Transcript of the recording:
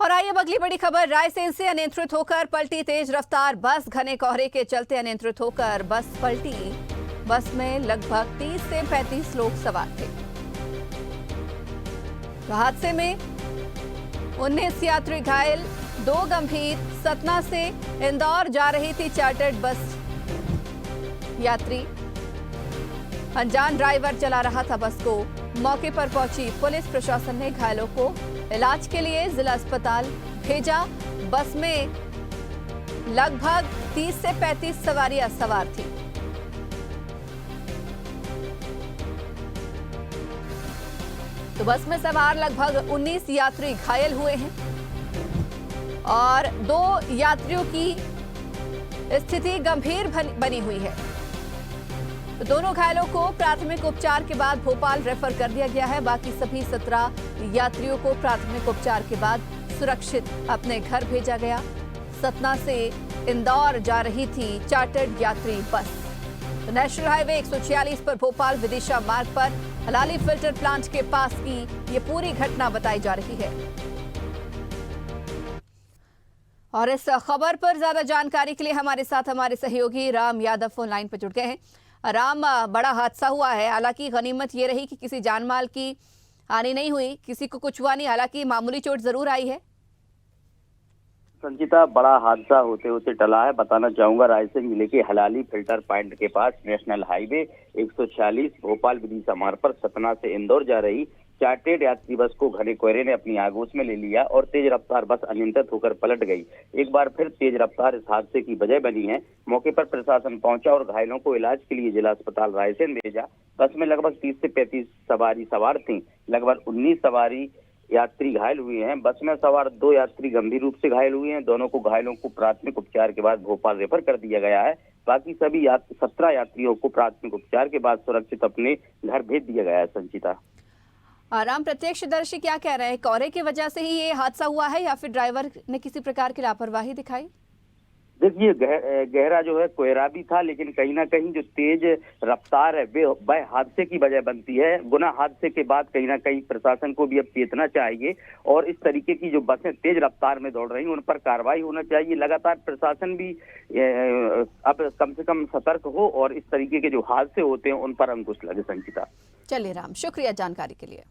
और आइए अब अगली बड़ी खबर रायसेन से। अनियंत्रित होकर पलटी तेज रफ्तार बस। घने कोहरे के चलते अनियंत्रित होकर बस पलटी। बस में लगभग 30 से 35 लोग सवार थे। हादसे में 19 यात्री घायल, 2 गंभीर। सतना से इंदौर जा रही थी चार्टर्ड बस। यात्री अनजान ड्राइवर चला रहा था बस को। मौके पर पहुंची पुलिस प्रशासन ने घायलों को इलाज के लिए जिला अस्पताल भेजा। बस में लगभग 30 से 35 सवारियां सवार थी। तो बस में सवार लगभग 19 यात्री घायल हुए हैं और 2 यात्रियों की स्थिति गंभीर बनी हुई है। तो दोनों घायलों को प्राथमिक उपचार के बाद भोपाल रेफर कर दिया गया है। बाकी सभी 17 यात्रियों को प्राथमिक उपचार के बाद सुरक्षित अपने घर भेजा गया। सतना से इंदौर जा रही थी चार्टर्ड यात्री बस। तो नेशनल हाईवे 146 पर भोपाल विदिशा मार्ग पर हलाली फिल्टर प्लांट के पास की ये पूरी घटना बताई जा रही है। और इस खबर पर ज्यादा जानकारी के लिए हमारे साथ हमारे सहयोगी राम यादव फोन लाइन पर जुड़ गए हैं। राम, बड़ा हादसा हुआ है। हालांकि गनीमत ये रही कि किसी जानमाल की हानि नहीं हुई, किसी को कुछ हुआ नहीं। हालांकि मामूली चोट जरूर आई है। संचिता, बड़ा हादसा होते होते टला है। बताना चाहूंगा रायसेन जिले के हलाली फिल्टर पॉइंट के पास नेशनल हाईवे 146 भोपाल विदिशा मार्ग पर सतना से इंदौर जा रही चार्टर्ड यात्री बस को घने कोहरे ने अपनी आगोश में ले लिया और तेज रफ्तार बस अनियंत्रित होकर पलट गई। एक बार फिर तेज रफ्तार इस हादसे की वजह बनी है। मौके पर प्रशासन पहुंचा और घायलों को इलाज के लिए जिला अस्पताल रायसेन भेजा। बस में लगभग 30 से 35 सवारी सवार थी। लगभग 19 सवारी यात्री घायल हुए हैं। बस में सवार 2 यात्री गंभीर रूप से घायल हुए हैं। दोनों को घायलों को प्राथमिक उपचार के बाद भोपाल रेफर कर दिया गया है। बाकी सभी 17 यात्रियों को प्राथमिक उपचार के बाद सुरक्षित अपने घर भेज दिया गया है। संचिता, राम, प्रत्यक्षदर्शी क्या कह रहे हैं? कोहरे की वजह से ही ये हादसा हुआ है या फिर ड्राइवर ने किसी प्रकार की लापरवाही दिखाई? देखिए, गहरा जो है कोहरा भी था, लेकिन कहीं ना कहीं जो तेज रफ्तार है वह हादसे की वजह बनती है। गुना हादसे के बाद कहीं ना कहीं प्रशासन को भी अब चेतना चाहिए और इस तरीके की जो बसें तेज रफ्तार में दौड़ रही हैं उन पर कार्रवाई होना चाहिए। लगातार प्रशासन भी अब कम से कम सतर्क हो और इस तरीके के जो हादसे होते हैं उन पर अंकुश लगे। संचिता, चलिए राम, शुक्रिया जानकारी के लिए।